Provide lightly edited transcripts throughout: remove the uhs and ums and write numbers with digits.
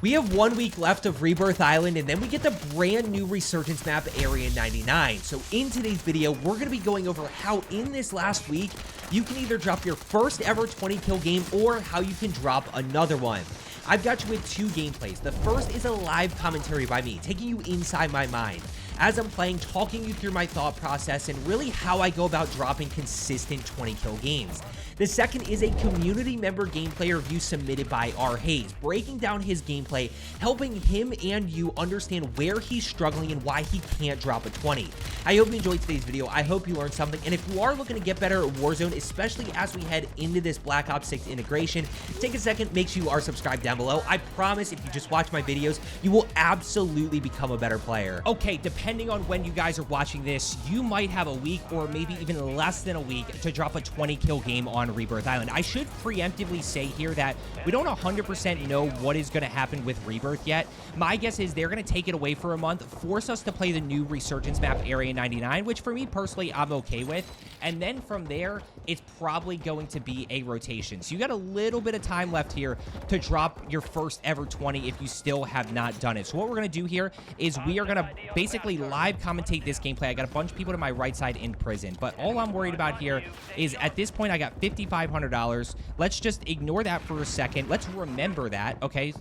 We have 1 week left of Rebirth Island, and then we get the brand new Resurgence map, Area 99. So in today's video, we're going to be going over how in this last week, you can either drop your first ever 20 kill game or how you can drop another one. I've got you with 2 gameplays. The first is a live commentary by me, taking you inside my mind as I'm playing, talking you through my thought process and really how I go about dropping consistent 20 kill games. The second is a community member gameplay review submitted by R. Hayes, breaking down his gameplay, helping him and you understand where he's struggling and why he can't drop a 20. I hope you enjoyed today's video. I hope you learned something, and if you are looking to get better at Warzone, especially as we head into this Black Ops 6 integration, take a second, make sure you are subscribed down below. I promise if you just watch my videos, you will absolutely become a better player. Okay, depending on when you guys are watching this, you might have a week or maybe even less than a week to drop a 20 kill game on Rebirth Island. I should preemptively say here that we don't 100% know what is going to happen with Rebirth yet. My guess is they're going to take it away for a month, force us to play the new Resurgence map, Area 99, which for me personally, I'm okay with. And then from there, it's probably going to be a rotation. So you got a little bit of time left here to drop your first ever 20 if you still have not done it. So what we're going to do here is we are going to basically live commentate this gameplay. I got a bunch of people to my right side in prison, but all I'm worried about here is at this point, I got $5,500. Let's just ignore that for a second. Let's remember that, okay?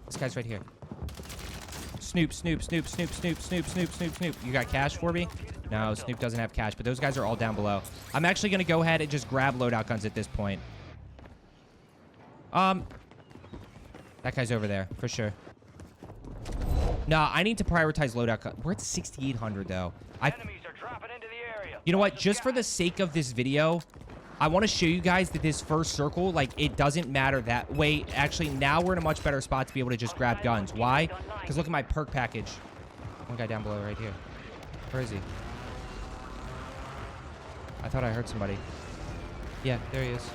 This guy's right here. Snoop, Snoop, Snoop, Snoop, Snoop, Snoop, Snoop, Snoop, Snoop. You got cash for me? No, Snoop doesn't have cash, but those guys are all down below. I'm actually going to go ahead and just grab loadout guns at this point. That guy's over there, for sure. Nah, I need to prioritize loadout guns. We're at 6,800, though. You know what? Just for the sake of this video, I want to show you guys that this first circle, like, it doesn't matter that way. Actually, now we're in a much better spot to be able to just grab guns. Why? Because look at my perk package. One guy down below right here. Where is he? I thought I heard somebody. Yeah, there he is.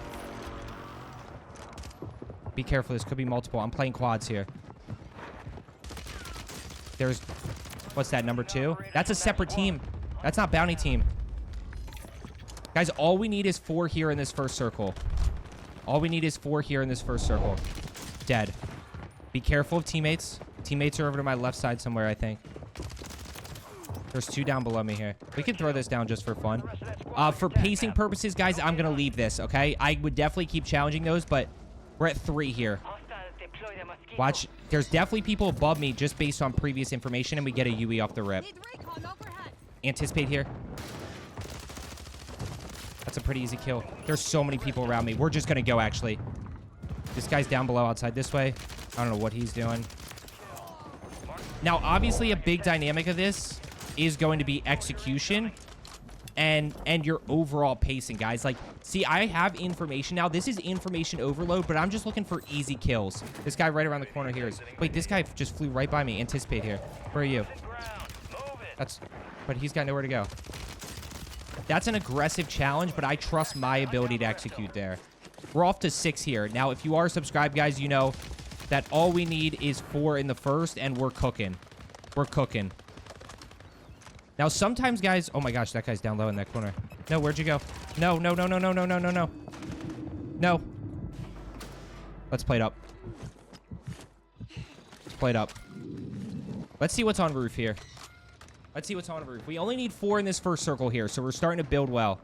Be careful. This could be multiple. I'm playing quads here. There's... What's that, number 2? That's a separate team. That's not bounty team. Guys, all we need is 4 here in this first circle. All we need is 4 here in this first circle. Dead. Be careful of teammates. Teammates are over to my left side somewhere, I think. There's 2 down below me here. We can throw this down just for fun. For pacing purposes, guys, I'm going to leave this, okay? I would definitely keep challenging those, but we're at 3 here. Watch. There's definitely people above me just based on previous information, and we get a UE off the rip. Anticipate here. That's a pretty easy kill. There's so many people around me. We're just going to go, actually. This guy's down below outside this way. I don't know what he's doing. Now, obviously, a big dynamic of this is going to be execution and your overall pacing, guys. Like, see, I have information now. This is information overload, but I'm just looking for easy kills. This guy right around the corner here is... Wait, this guy just flew right by me. Anticipate here. Where are you? That's... But he's got nowhere to go. That's an aggressive challenge, but I trust my ability to execute there. We're off to 6 here. Now, if you are subscribed, guys, you know that all we need is 4 in the first, and we're cooking. We're cooking. Now, sometimes, guys... Oh, my gosh, that guy's down low in that corner. No, where'd you go? No, no, no, no, no, no, no, no, no. No. Let's play it up. Let's play it up. Let's see what's on roof here. Let's see what's on roof. We only need 4 in this first circle here, so we're starting to build well.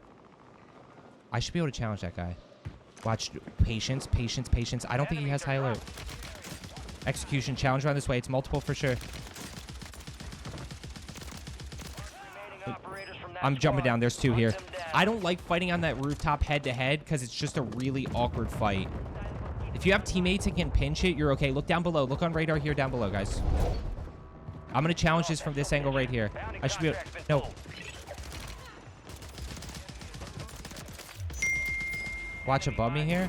I should be able to challenge that guy. Watch. Patience, patience, patience. I don't think he has high alert. Execution. Challenge around this way. It's multiple for sure. I'm jumping down. There's 2 here. I don't like fighting on that rooftop head-to-head because it's just a really awkward fight. If you have teammates that can pinch it, you're okay. Look down below. Look on radar here down below, guys. I'm going to challenge this from this angle right here. I should be able... No. Watch above me here.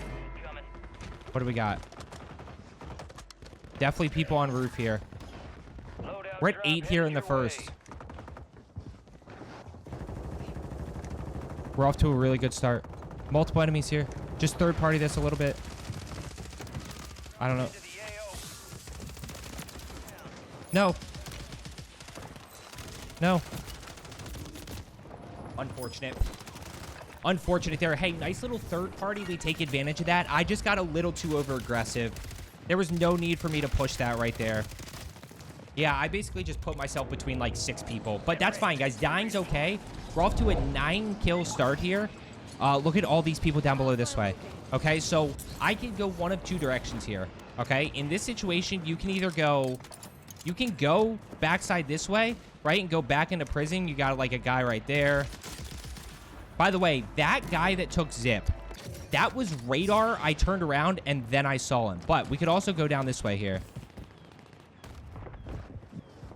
What do we got? Definitely people on roof here. We're at 8 here in the first. We're off to a really good start. Multiple enemies here. Just third party this a little bit. I don't know. No. No. Unfortunate. Unfortunate there. Hey, nice little third party. We take advantage of that. I just got a little too over aggressive. There was no need for me to push that right there. Yeah, I basically just put myself between like 6 people. But that's fine, guys. Dying's okay. We're off to a 9-kill start here. Look at all these people down below this way. Okay, so I can go one of 2 directions here. Okay, in this situation, you can either go... You can go backside this way, right, and go back into prison. You got like a guy right there. By the way, that guy that took Zip, that was radar. I turned around and then I saw him. But we could also go down this way here.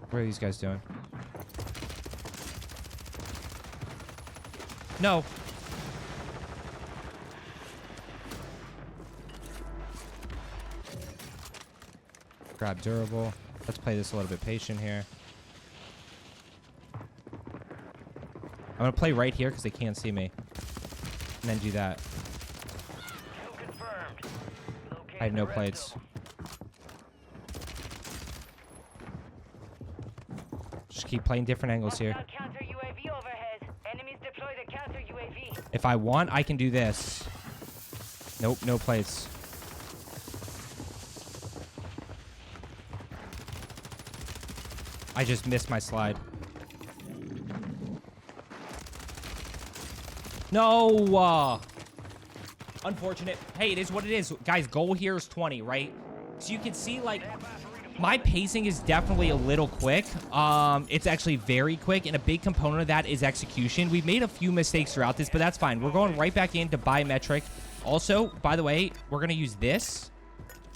What are these guys doing? No. Grab durable. Let's play this a little bit patient here. I'm going to play right here because they can't see me. And then do that. I have no plates. Just keep playing different angles here. If I want, I can do this. Nope, no plates. I just missed my slide. No! Unfortunate. Hey, it is what it is. Guys, goal here is 20, right? So you can see, like, my pacing is definitely a little quick. It's actually very quick, and a big component of that is execution. We've made a few mistakes throughout this, but that's fine. We're going right back into biometric. Also, by the way, we're going to use this.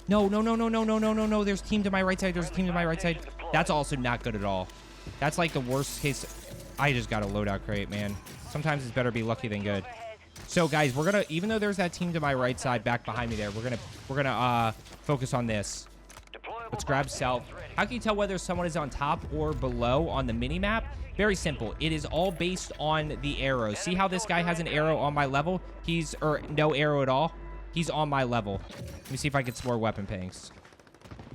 No, no, no, no, no, no, no, no, no. There's a team to my right side. There's a team to my right side. That's also not good at all. That's like the worst case. I just got a loadout crate, man. Sometimes it's better be lucky than good. So, guys, we're going to, even though there's that team to my right side back behind me there, we're going to focus on this. Let's grab self. How can you tell whether someone is on top or below on the mini-map? Very simple. It is all based on the arrow. See how this guy has an arrow on my level? Or no arrow at all? He's on my level. Let me see if I get some more weapon pings.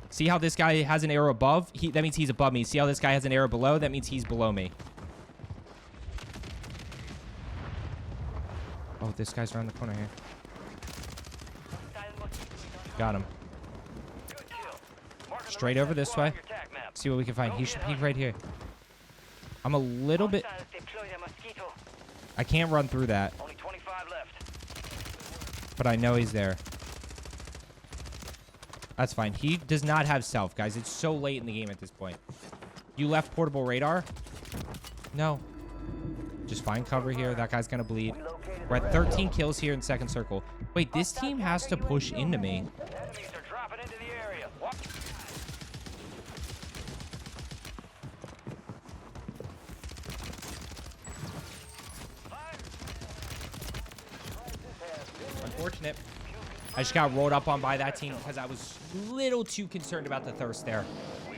See how this guy has an arrow above? That means he's above me. See how this guy has an arrow below? That means he's below me. Oh, this guy's around the corner here. Got him. Straight over this way. See what we can find. He should peek right here. I'm a little bit... I can't run through that. But I know he's there. That's fine. He does not have self, guys. It's so late in the game at this point. You left portable radar? No. Just find cover here. That guy's going to bleed. We're at 13 kills here in second circle. Wait, this team has to push into me. Unfortunate. I just got rolled up on by that team because I was a little too concerned about the thirst there.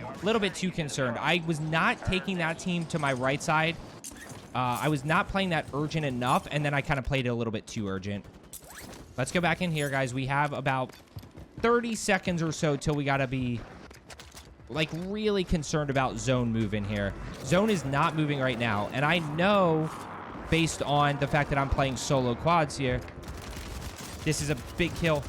A little bit too concerned. I was not taking that team to my right side. I was not playing that urgent enough, and then I kind of played it a little bit too urgent. Let's go back in here, guys. We have about 30 seconds or so till we got to be, like, really concerned about zone moving here. Zone is not moving right now, and I know, based on the fact that I'm playing solo quads here, this is a big kill.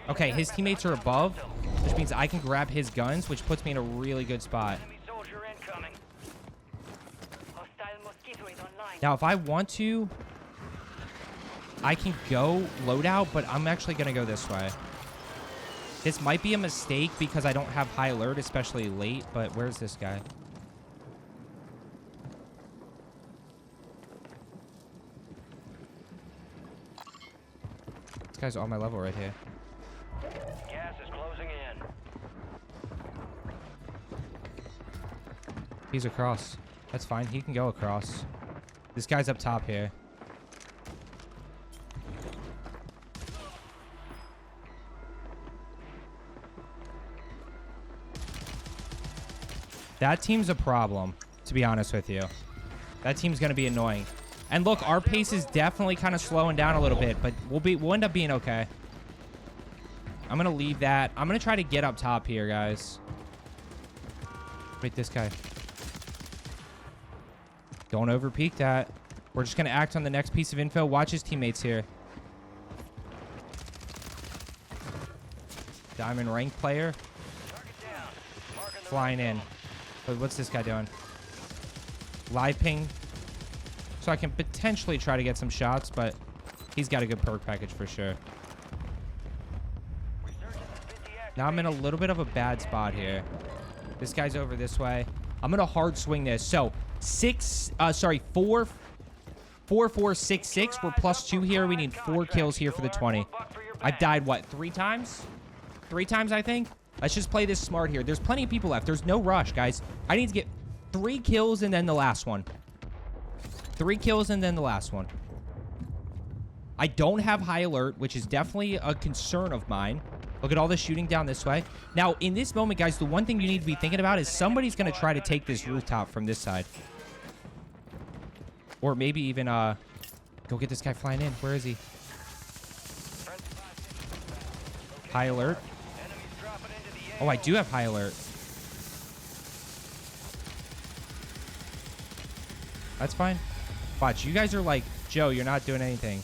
Okay, his teammates are above, which means I can grab his guns, which puts me in a really good spot. Now, if I want to, I can go loadout, but I'm actually going to go this way. This might be a mistake because I don't have high alert, especially late, but where's this guy? This guy's on my level right here. Gas is closing in. He's across. That's fine. He can go across. This guy's up top here. That team's a problem, to be honest with you. That team's going to be annoying. And look, our pace is definitely kind of slowing down a little bit, but we'll end up being okay. I'm going to leave that. I'm going to try to get up top here, guys. Wait, this guy. Don't overpeak that. We're just going to act on the next piece of info. Watch his teammates here. Diamond rank player. Flying in. But what's this guy doing? Live ping. So I can potentially try to get some shots, but he's got a good perk package for sure. Now I'm in a little bit of a bad spot here. This guy's over this way. I'm gonna hard swing this. So 4, 4, 6, 6. We're +2 here. We need 4 kills here for the 20. I've died, what, 3 times? 3 times, I think. Let's just play this smart here. There's plenty of people left. There's no rush, guys. I need to get 3 kills and then the last one. 3 kills and then the last one. I don't have high alert, which is definitely a concern of mine. Look at all the shooting down this way. Now, in this moment, guys, the one thing you need to be thinking about is somebody's going to try to take this rooftop from this side. Or maybe even, go get this guy flying in. Where is he? High alert. Oh, I do have high alert. That's fine. Watch, you guys are like, Joe, you're not doing anything.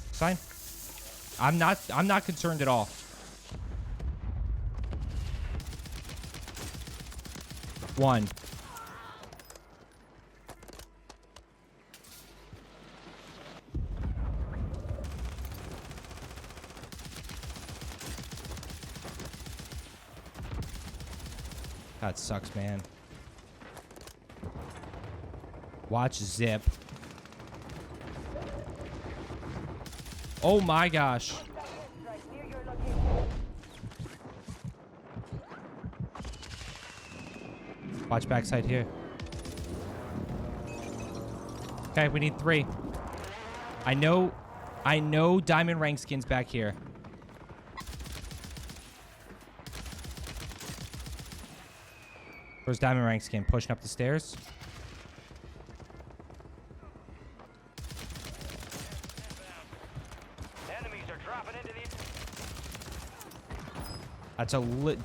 It's fine. I'm not concerned at all. One. That sucks, man. Watch zip. Oh my gosh. Watch backside here. Okay, we need 3. I know diamond rank skins back here. Where's diamond rank skin? Pushing up the stairs. That's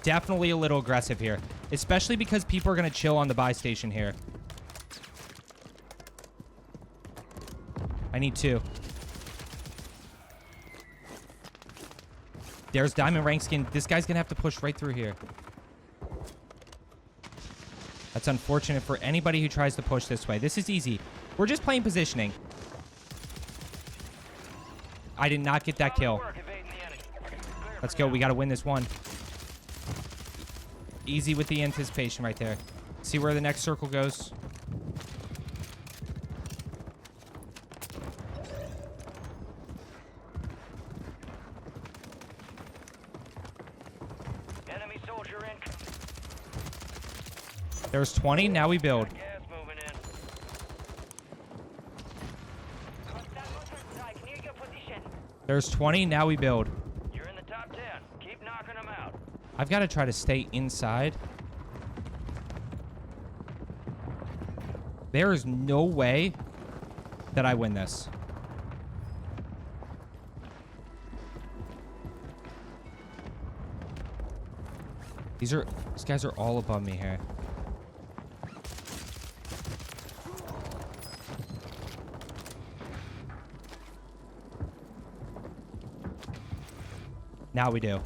definitely a little aggressive here. Especially because people are going to chill on the buy station here. I need 2. There's diamond rank skin. This guy's going to have to push right through here. That's unfortunate for anybody who tries to push this way. This is easy. We're just playing positioning. I did not get that kill. Let's go. We got to win this one. Easy with the anticipation right there. See where the next circle goes. Enemy soldier in. There's 20. Now we build. Gas moving in. There's 20. Now we build. You're in the top 10. Keep knocking them out. I've got to try to stay inside. There is no way that I win this. These guys are all above me here. Now we do.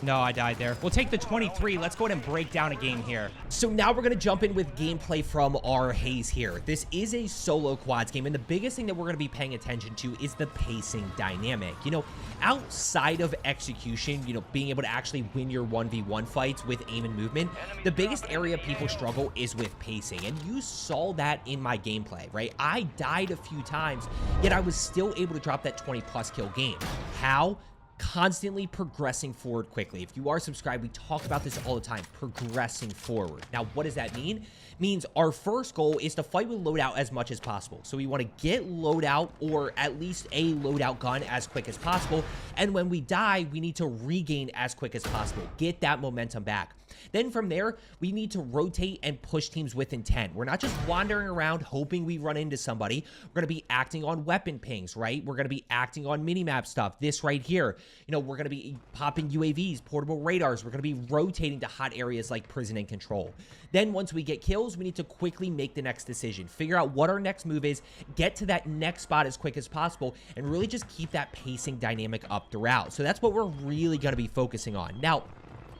No, I died there. We'll take the 23. Let's go ahead and break down a game here. So now we're going to jump in with gameplay from our Haze here. This is a solo quads game, and the biggest thing that we're going to be paying attention to is the pacing dynamic. You know, outside of execution, you know, being able to actually win your 1v1 fights with aim and movement, the biggest area people struggle is with pacing, and you saw that in my gameplay, right? I died a few times, yet I was still able to drop that 20+ kill game. How? Constantly progressing forward quickly. If you are subscribed, we talk about this all the time, progressing forward. Now, what does that mean? Means our first goal is to fight with loadout as much as possible. So we want to get loadout, or at least a loadout gun, as quick as possible. And when we die, we need to regain as quick as possible. Get that momentum back. Then from there, we need to rotate and push teams with intent. We're not just wandering around hoping we run into somebody. We're going to be acting on weapon pings, right? We're going to be acting on minimap stuff. This right here, you know, we're going to be popping UAVs, portable radars. We're going to be rotating to hot areas like prison and control. Then once we get kills, we need to quickly make the next decision, figure out what our next move is, get to that next spot as quick as possible, and really just keep that pacing dynamic up throughout. So that's what we're really going to be focusing on. Now,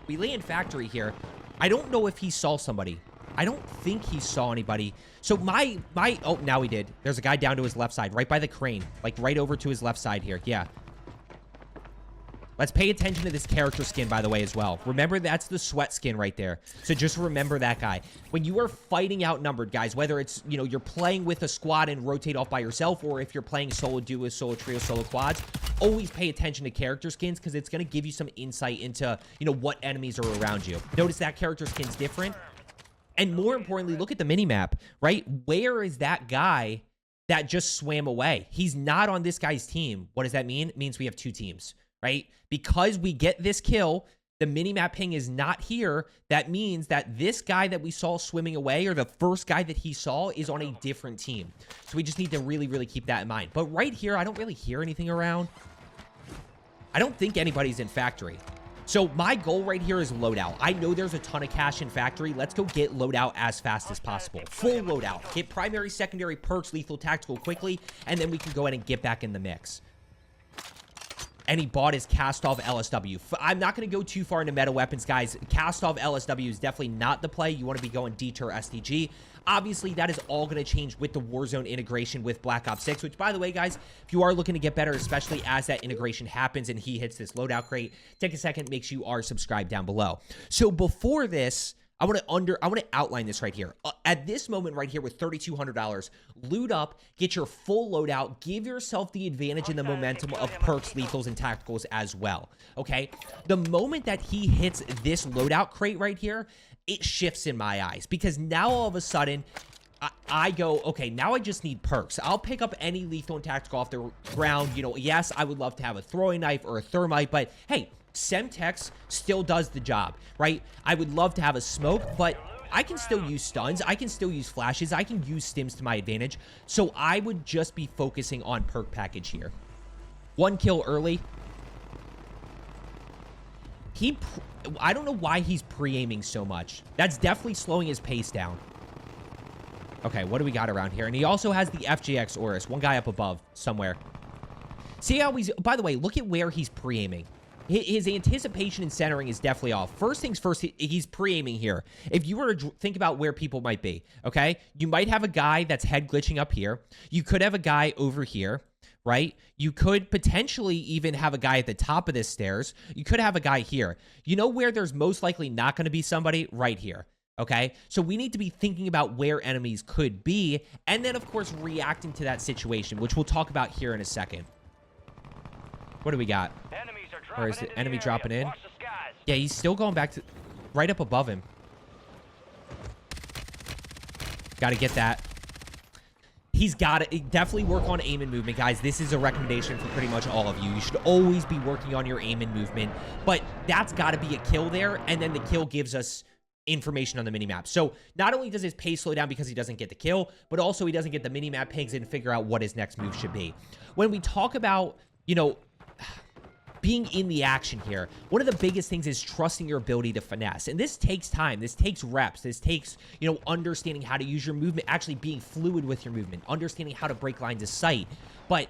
we lay in factory here. I don't know if he saw somebody. I don't think he saw anybody. So oh, now he did. There's a guy down to his left side, right by the crane, like right over to his left side here. Yeah. Let's pay attention to this character skin, by the way, as well. Remember, that's the sweat skin right there. So just remember that guy. When you are fighting outnumbered, guys, whether it's, you know, you're playing with a squad and rotate off by yourself, or if you're playing solo duos, solo trio, solo quads, always pay attention to character skins because it's going to give you some insight into, you know, what enemies are around you. Notice that character skin's different. And more importantly, look at the minimap, right? Where is that guy that just swam away? He's not on this guy's team. What does that mean? It means we have two teams. Right? Because we get this kill, the minimap ping is not here. That means that this guy that we saw swimming away, or the first guy that he saw, is on a different team. So we just need to really, really keep that in mind. But right here, I don't really hear anything around. I don't think anybody's in factory. So my goal right here is loadout. I know there's a ton of cash in factory. Let's go get loadout as fast as possible. Full loadout. Get primary, secondary, perks, lethal, tactical quickly, and then we can go ahead and get back in the mix. And he bought his cast-off LSW. I'm not going to go too far into meta weapons, guys. Cast-off LSW is definitely not the play. You want to be going deter SDG. Obviously, that is all going to change with the Warzone integration with Black Ops 6, which, by the way, guys, if you are looking to get better, especially as that integration happens and he hits this loadout crate, take a second, make sure you are subscribed down below. So before this, I want to outline this right here. At this moment right here with $3,200, loot up, get your full loadout, give yourself the advantage and the momentum of perks, lethals, and tacticals as well, okay? The moment that he hits this loadout crate right here, it shifts in my eyes because now all of a sudden, I go, okay, now I just need perks. I'll pick up any lethal and tactical off the ground. You know, yes, I would love to have a throwing knife or a thermite, but hey, Semtex still does the job, right? I would love to have a smoke, but I can still use stuns. I can still use flashes. I can use stims to my advantage. So I would just be focusing on perk package here. One kill early. I don't know why he's pre-aiming so much. That's definitely slowing his pace down. Okay, what do we got around here? And he also has the FJX Oris. One guy up above somewhere. See how he's... By the way, look at where he's pre-aiming. His anticipation and centering is definitely off. First things first, he's pre-aiming here. If you were to think about where people might be, okay? You might have a guy that's head glitching up here. You could have a guy over here, right? You could potentially even have a guy at the top of this stairs. You could have a guy here. You know where there's most likely not going to be somebody? Right here. Okay, so we need to be thinking about where enemies could be, and then, of course, reacting to that situation, which we'll talk about here in a second. What do we got? Or is the enemy dropping in? Yeah, he's still going back to right up above him. Got to get that. He's got to definitely work on aim and movement, guys. This is a recommendation for pretty much all of you. You should always be working on your aim and movement, but that's got to be a kill there, and then the kill gives us information on the minimap. So not only does his pace slow down because he doesn't get the kill, but also he doesn't get the minimap pings and figure out what his next move should be. When we talk about, you know, being in the action here, one of the biggest things is trusting your ability to finesse. And this takes time. This takes reps. This takes, you know, understanding how to use your movement, actually being fluid with your movement, understanding how to break lines of sight. But,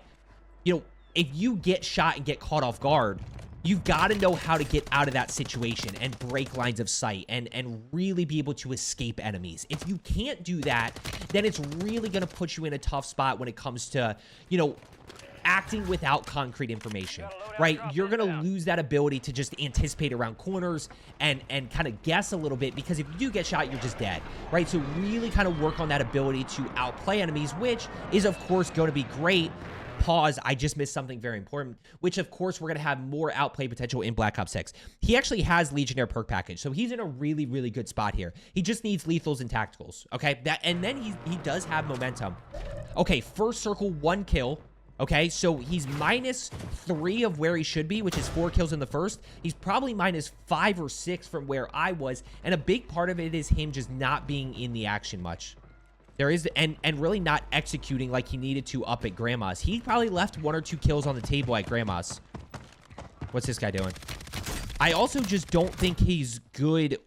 you know, if you get shot and get caught off guard, you've got to know how to get out of that situation and break lines of sight and really be able to escape enemies. If you can't do that, then it's really going to put you in a tough spot when it comes to, you know, acting without concrete information, right? You're going to lose that ability to just anticipate around corners and kind of guess a little bit, because if you do get shot, you're just dead, right? So really kind of work on that ability to outplay enemies, which is, of course, going to be great. Pause, I just missed something very important, which, of course, we're going to have more outplay potential in Black Ops 6. He actually has Legionnaire perk package, so he's in a really, really good spot here. He just needs lethals and tacticals, okay? And then he does have momentum. Okay, first circle, one kill. Okay, so he's -3 of where he should be, which is 4 kills in the first. He's probably -5 or 6 from where I was, and a big part of it is him just not being in the action much. There is, and really not executing like he needed to up at Grandma's. He probably left 1 or 2 kills on the table at Grandma's. What's this guy doing? I also just don't think he's good.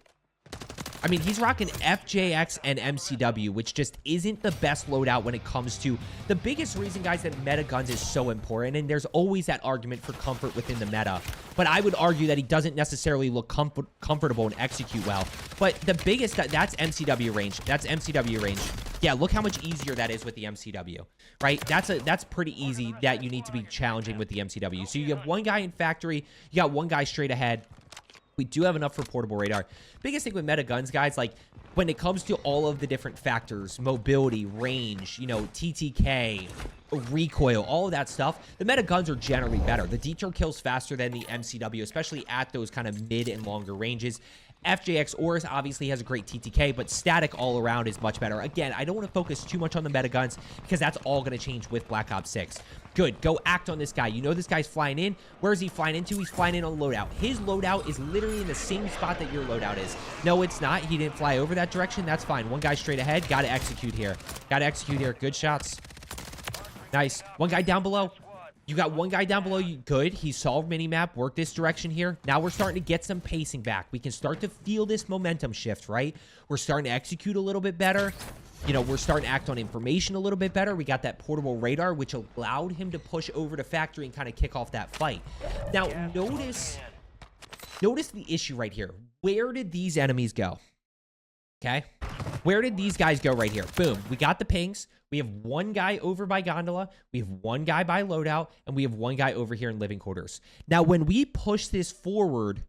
I mean, he's rocking FJX and MCW, which just isn't the best loadout when it comes to the biggest reason, guys, that meta guns is so important. And there's always that argument for comfort within the meta. But I would argue that he doesn't necessarily look comfortable and execute well. But the biggest, that's MCW range. That's MCW range. Yeah, look how much easier that is with the MCW, right? That's pretty easy that you need to be challenging with the MCW. So you have one guy in factory. You got one guy straight ahead. We do have enough for portable radar. Biggest thing with meta guns, guys, like when it comes to all of the different factors, mobility, range, you know, TTK, recoil, all of that stuff, the meta guns are generally better. The detour kills faster than the MCW, especially at those kind of mid and longer ranges. FJX Oris obviously has a great TTK, but static all around is much better. Again, I don't want to focus too much on the meta guns because that's all going to change with Black Ops 6. Good. Go act on this guy. You know this guy's flying in. Where is he flying into? He's flying in on loadout. His loadout is literally in the same spot that your loadout is. No, it's not. He didn't fly over that direction. That's fine. One guy straight ahead. Got to execute here. Got to execute here. Good shots. Nice. One guy down below. You got one guy down below you. Good. He solved minimap. Work this direction here. Now we're starting to get some pacing back. We can start to feel this momentum shift, right? We're starting to execute a little bit better. You know, we're starting to act on information a little bit better. We got that portable radar, which allowed him to push over to factory and kind of kick off that fight. Now, notice the issue right here. Where did these enemies go? Okay. Where did these guys go right here? Boom. We got the pings. We have one guy over by Gondola. We have one guy by loadout. And we have one guy over here in living quarters. Now, when we push this forward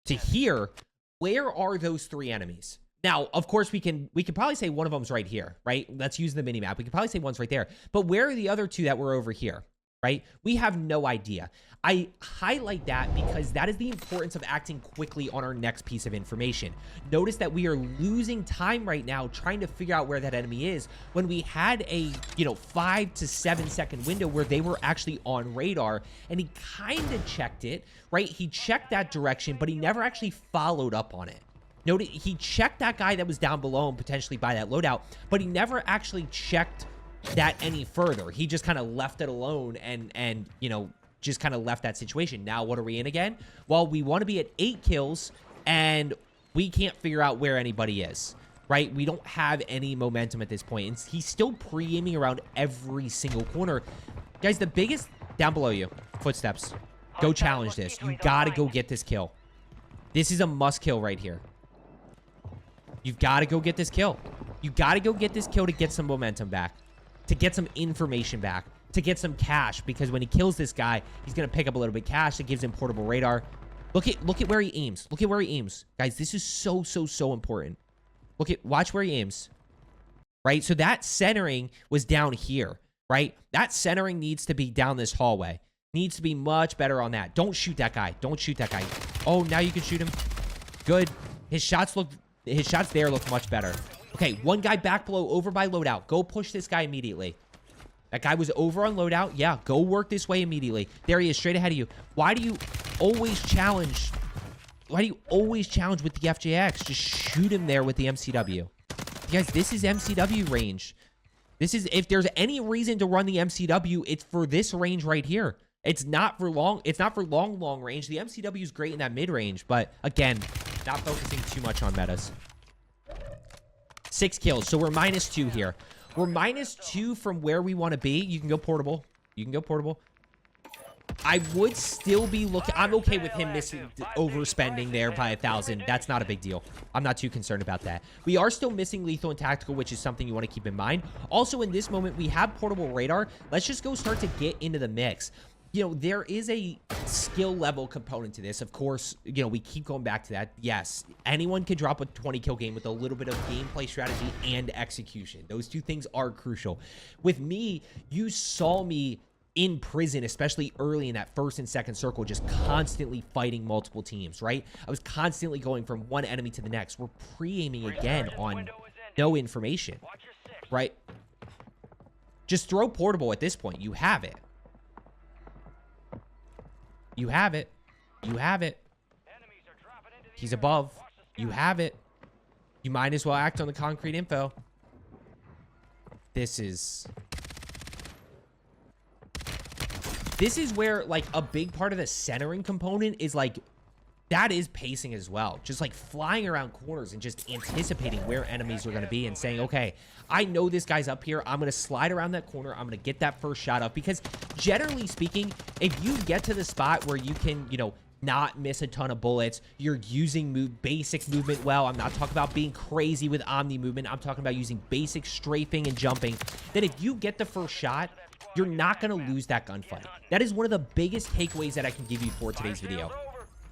to here, where are those 3 enemies? Now, of course, we can probably say one of them's right here, right? Let's use the minimap. We can probably say one's right there. But where are the other 2 that were over here, right? We have no idea. I highlight that because that is the importance of acting quickly on our next piece of information. Notice that we are losing time right now trying to figure out where that enemy is when we had a, 5 to 7 second window where they were actually on radar, and he kind of checked it, right? He checked that direction, but he never actually followed up on it. Notice he checked that guy that was down below and potentially by that loadout, but he never actually checked that any further. He just kind of left it alone and just kind of left that situation. Now, what are we in again? Well, we want to be at 8 kills, and we can't figure out where anybody is, right? We don't have any momentum at this point. And he's still pre-aiming around every single corner. Guys, the biggest... Down below you. Footsteps. Go challenge this. You got to go get this kill. This is a must kill right here. You've got to go get this kill. You got to go get this kill to get some momentum back, to get some information back, to get some cash, because when he kills this guy, he's going to pick up a little bit of cash that gives him portable radar. Look at where he aims. Look at where he aims. Guys, this is so important. Watch where he aims. Right? So that centering was down here, right? That centering needs to be down this hallway. Needs to be much better on that. Don't shoot that guy. Don't shoot that guy. Oh, now you can shoot him. Good. His shots there look much better. Okay, one guy back below over by loadout. Go push this guy immediately. That guy was over on loadout. Yeah, go work this way immediately. There he is, straight ahead of you. Why do you always challenge? Why do you always challenge with the FJX? Just shoot him there with the MCW. Guys, this is MCW range. This is, if there's any reason to run the MCW, it's for this range right here. It's not for long range. The MCW is great in that mid range, but again, not focusing too much on metas. 6 kills, so we're -2 here. We're -2 from where we want to be. You can go portable. You can go portable. I would still be looking... I'm okay with him overspending there by 1,000. That's not a big deal. I'm not too concerned about that. We are still missing lethal and tactical, which is something you want to keep in mind. Also, in this moment, we have portable radar. Let's just go start to get into the mix. There is a skill level component to this. Of course, we keep going back to that. Yes, anyone can drop a 20 kill game with a little bit of gameplay strategy and execution. Those 2 things are crucial. With me, you saw me in prison, especially early in that first and second circle, just constantly fighting multiple teams, right? I was constantly going from one enemy to the next. We're pre-aiming again on no information, right? Just throw portable at this point. You have it. You have it. You have it. Enemies are dropping into the He's area. above. Watch the You sky. have it. You might as well act on the concrete info. This is where, like, a big part of the centering component is, like, that is pacing as well. Just, like, flying around corners and just anticipating where enemies are going to be and saying, okay, I know this guy's up here. I'm going to slide around that corner. I'm going to get that first shot up. Because, generally speaking, if you get to the spot where you can, you know, not miss a ton of bullets, you're using basic movement well. I'm not talking about being crazy with omni movement. I'm talking about using basic strafing and jumping. Then if you get the first shot, you're not going to lose that gunfight. That is one of the biggest takeaways that I can give you for today's video.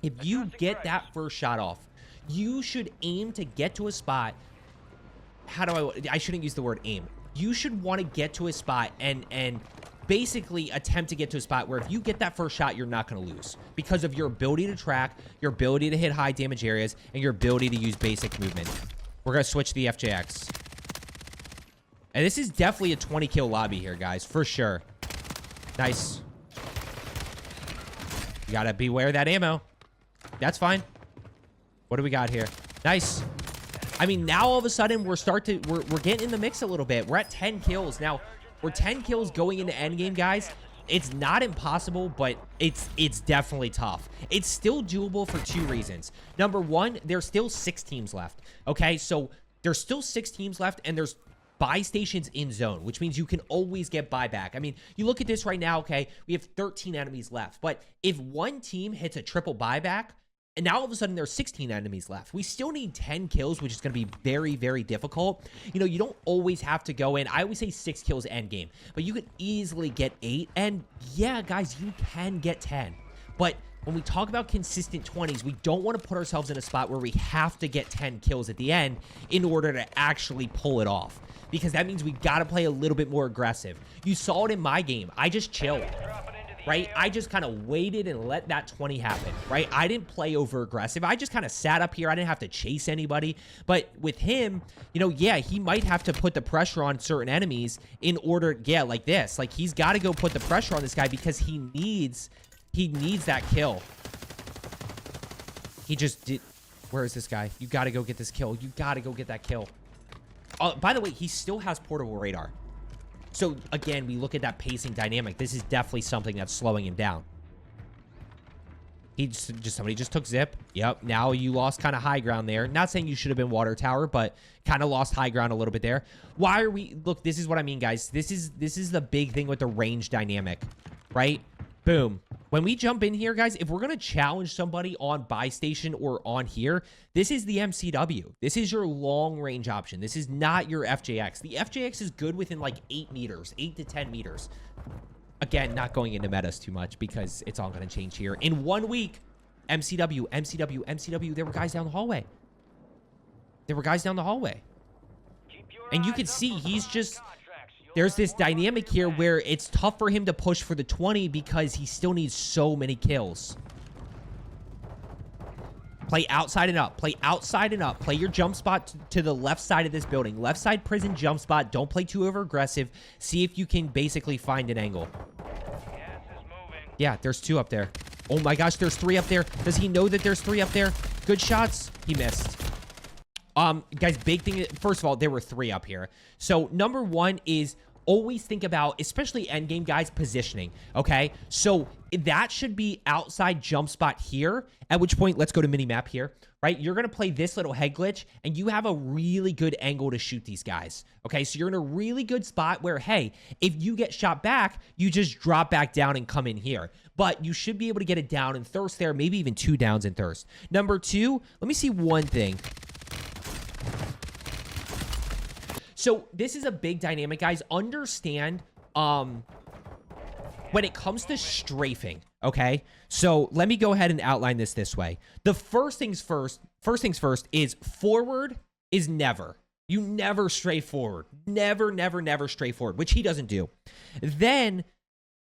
If you get that first shot off, you should aim to get to a spot. I shouldn't use the word aim. You should want to get to a spot and basically attempt to get to a spot where if you get that first shot, you're not going to lose because of your ability to track, your ability to hit high damage areas, and your ability to use basic movement. We're going to switch to the FJX. And this is definitely a 20 kill lobby here, guys, for sure. Nice. You got to beware of that ammo. That's fine. What do we got here? Nice. I mean, now all of a sudden we're getting in the mix a little bit. We're at 10 kills. Now, we're 10 kills going into endgame, guys. It's not impossible, but it's definitely tough. It's still doable for two reasons. Number one, there's still 6 teams left. Okay, so there's still 6 teams left, and there's buy stations in zone, which means you can always get buyback. I mean, you look at this right now, okay, we have 13 enemies left, but if one team hits a triple buyback, and now all of a sudden there's 16 enemies left. We still need 10 kills, which is going to be very, very difficult. You know, you don't always have to go in. I always say 6 kills end game, but you could easily get 8. And yeah, guys, you can get 10. But when we talk about consistent 20s, we don't want to put ourselves in a spot where we have to get 10 kills at the end in order to actually pull it off. Because that means we got to play a little bit more aggressive. You saw it in my game. I just chilled. Right? I just kind of waited and let that 20 happen, right? I didn't play over aggressive. I just kind of sat up here. I didn't have to chase anybody. But with him, you know, yeah, he might have to put the pressure on certain enemies in order, yeah, like this. Like, he's got to go put the pressure on this guy because he needs that kill. He just did. Where is this guy? You got to go get this kill. You got to go get that kill. By the way, he still has portable radar. So, again, we look at that pacing dynamic. This is definitely something that's slowing him down. Somebody just took zip. Yep, now you lost kind of high ground there. Not saying you should have been water tower, but kind of lost high ground a little bit there. Why are we... Look, this is what I mean, guys. This is the big thing with the range dynamic, right? Boom. When we jump in here, guys, if we're going to challenge somebody on buy station or on here, this is the MCW. This is your long range option. This is not your FJX. The FJX is good within like 8 meters, 8 to 10 meters. Again, not going into metas too much because it's all going to change here. In 1 week, MCW, MCW, MCW, there were guys down the hallway. There were guys down the hallway. And you can see he's just... There's this dynamic here where it's tough for him to push for the 20 because he still needs so many kills. Play outside and up. Play outside and up. Play your jump spot to the left side of this building. Left side prison jump spot. Don't play too over aggressive. See if you can basically find an angle. Yeah, there's 2 up there. Oh my gosh, there's 3 up there. Does he know that there's 3 up there? Good shots. He missed. Guys, big thing. First of all, there were 3 up here. So number 1 is always think about, especially endgame guys, positioning. Okay, so that should be outside jump spot here. At which point, let's go to mini map here. Right, you're gonna play this little head glitch, and you have a really good angle to shoot these guys. Okay, so you're in a really good spot where, hey, if you get shot back, you just drop back down and come in here. But you should be able to get it down in thirst there, maybe even 2 downs in thirst. Number 2, let me see one thing. So this is a big dynamic, guys. Understand when it comes to strafing, okay? So let me go ahead and outline this way. The first things first is forward is never. You never stray forward. Never, never, never stray forward, which he doesn't do. Then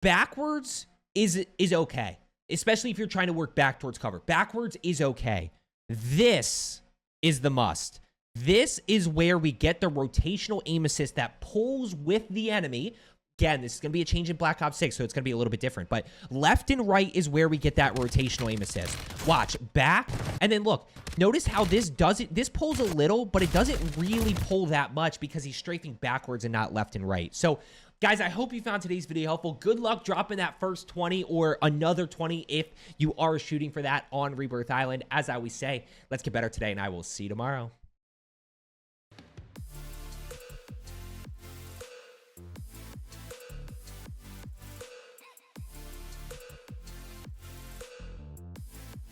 backwards is okay, especially if you're trying to work back towards cover. Backwards is okay. This is the must. This is where we get the rotational aim assist that pulls with the enemy, Again, this is going to be a change in Black Ops 6, so it's going to be a little bit different. But left and right is where we get that rotational aim assist. Watch, back, and then look. Notice how this does it. This pulls a little, but it doesn't really pull that much because he's strafing backwards and not left and right. So, guys, I hope you found today's video helpful. Good luck dropping that first 20 or another 20 if you are shooting for that on Rebirth Island. As I always say, let's get better today, and I will see you tomorrow.